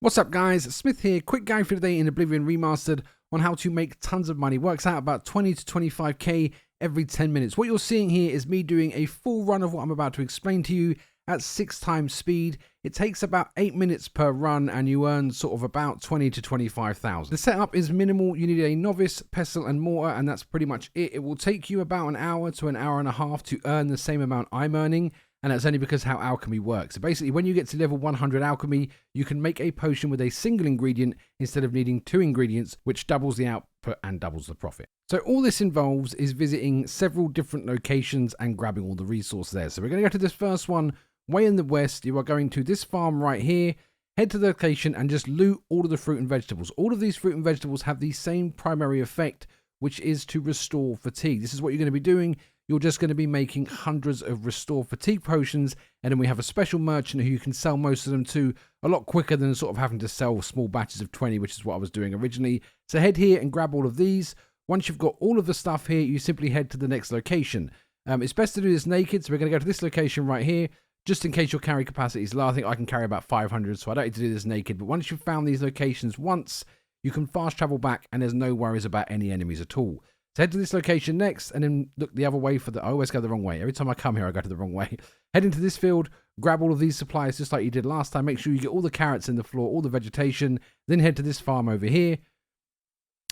What's up guys, Smith here, quick guide for today in Oblivion Remastered on how to make tons of money. Works out about 20 to 25k every 10 minutes. What you're seeing here is me doing a full run of what I'm about to explain to you at 6 times speed. It takes about 8 minutes per run and you earn sort of about 20 to 25,000. The setup is minimal. You need a novice, pestle and mortar, and that's pretty much it. It will take you about an hour to an hour and a half to earn the same amount I'm earning. And that's only because how alchemy works. So basically, when you get to level 100 alchemy, you can make a potion with a single ingredient instead of needing 2 ingredients, which doubles the output and doubles the profit. So all this involves is visiting several different locations and grabbing all the resources there. So we're going to go to this first one, way in the west. You are going to this farm right here. Head to the location and just loot all of the fruit and vegetables. All of these fruit and vegetables have the same primary effect, which is to restore fatigue. This is what you're going to be doing. You're just going to be making hundreds of restore fatigue potions, and then we have a special merchant who you can sell most of them to a lot quicker than sort of having to sell small batches of 20, which is what I was doing originally. So head here and grab all of these. Once you've got all of the stuff here, you simply head to the next location. It's best to do this naked, so we're going to go to this location right here, just in case your carry capacity is low. I think I can carry about 500, so I don't need to do this naked. But once you've found these locations once, you can fast travel back, and there's no worries about any enemies at all. So head to this location next, and then look the other way for the... I always go the wrong way. Every time I come here, I go to the wrong way. Head into this field, grab all of these supplies just like you did last time. Make sure you get all the carrots in the floor, all the vegetation. Then head to this farm over here.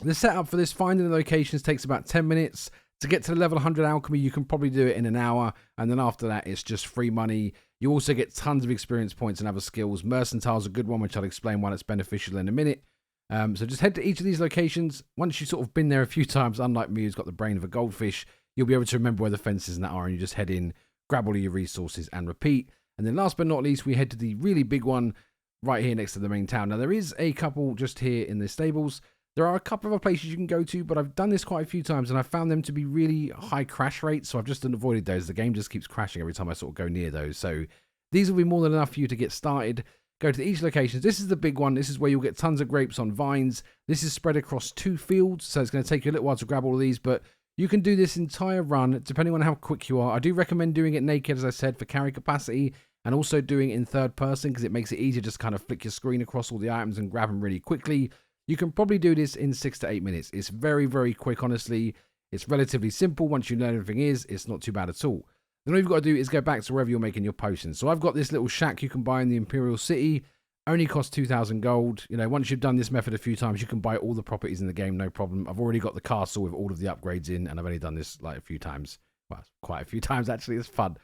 The setup for this, finding the locations, takes about 10 minutes. To get to the level 100 alchemy, you can probably do it in an hour. And then after that, it's just free money. You also get tons of experience points and other skills. Mercantile's a good one, which I'll explain why it's beneficial in a minute. So just head to each of these locations. Once you've sort of been there a few times, unlike me who's got the brain of a goldfish, you'll be able to remember where the fences and that are, and you just head in, grab all of your resources and repeat. And then last but not least, we head to the really big one right here next to the main town. Now there is a couple just here in the stables. There are a couple of other places you can go to, but I've done this quite a few times and I've found them to be really high crash rates, so I've just avoided those. The game just keeps crashing every time I sort of go near those. So these will be more than enough for you to get started. Go to each location. This is the big one. This is where you'll get tons of grapes on vines. This is spread across 2 fields, so it's going to take you a little while to grab all of these, but you can do this entire run depending on how quick you are. I do recommend doing it naked, as I said, for carry capacity, and also doing it in third person because it makes it easier just kind of flick your screen across all the items and grab them really quickly. You can probably do this in 6 to 8 minutes. It's very, very quick, honestly. It's relatively simple. Once you know everything it's not too bad at all. Then all you've got to do is go back to wherever you're making your potions. So I've got this little shack you can buy in the Imperial City. Only costs 2,000 gold. You know, once you've done this method a few times, you can buy all the properties in the game, no problem. I've already got the castle with all of the upgrades in, and I've only done this like a few times. Well, quite a few times, actually. It's fun.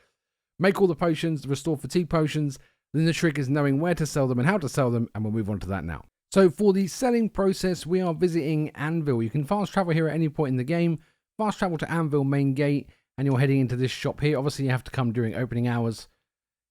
Make all the potions, restore fatigue potions. Then the trick is knowing where to sell them and how to sell them, and we'll move on to that now. So for the selling process, we are visiting Anvil. You can fast travel here at any point in the game. Fast travel to Anvil main gate, and you're heading into this shop here. Obviously, you have to come during opening hours.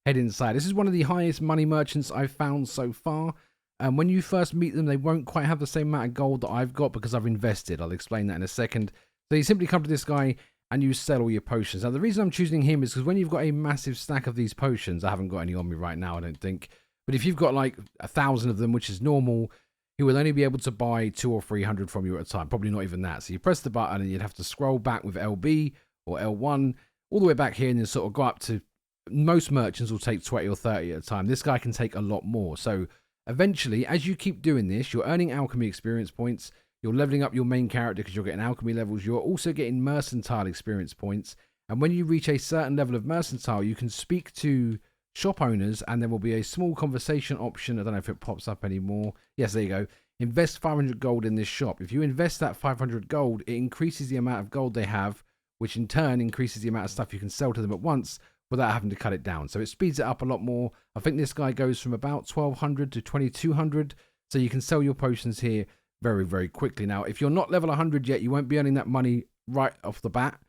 Head inside. This is one of the highest money merchants I've found so far. When you first meet them, they won't quite have the same amount of gold that I've got because I've invested. I'll explain that in a second. So you simply come to this guy and you sell all your potions. Now, the reason I'm choosing him is because when you've got a massive stack of these potions, I haven't got any on me right now, I don't think. But if you've got like 1,000 of them, which is normal, he will only be able to buy 200 or 300 from you at a time. Probably not even that. So you press the button and you'd have to scroll back with LB or L1 all the way back here and then sort of go up to... Most merchants will take 20 or 30 at a time. This guy can take a lot more. So eventually, as you keep doing this, you're earning alchemy experience points. You're leveling up your main character because you're getting alchemy levels. You're also getting mercantile experience points. And when you reach a certain level of mercantile, you can speak to shop owners and there will be a small conversation option. I don't know if it pops up anymore. Yes, there you go. Invest 500 gold in this shop. If you invest that 500 gold, it increases the amount of gold they have, which in turn increases the amount of stuff you can sell to them at once, without having to cut it down. So it speeds it up a lot more. I think this guy goes from about 1,200 to 2,200. So you can sell your potions here very, very quickly. Now, if you're not level 100 yet, you won't be earning that money right off the bat.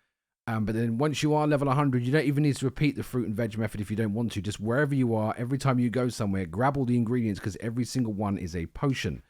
But then once you are level 100, you don't even need to repeat the fruit and veg method if you don't want to. Just wherever you are, every time you go somewhere, grab all the ingredients because every single one is a potion.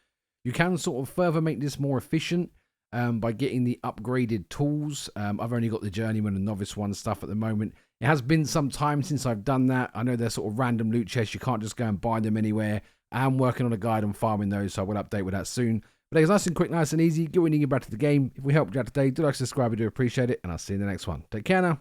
You can sort of further make this more efficient by getting the upgraded tools. I've only got the journeyman and novice one stuff at the moment. It has been some time since I've done that. I know they're sort of random loot chests. You can't just go and buy them anywhere. I am working on a guide on farming those, so I will update with that soon. But it's nice and quick, nice and easy. Get when you get back to the game. If we helped you out today, do like, subscribe. I do appreciate it. And I'll see you in the next one. Take care now.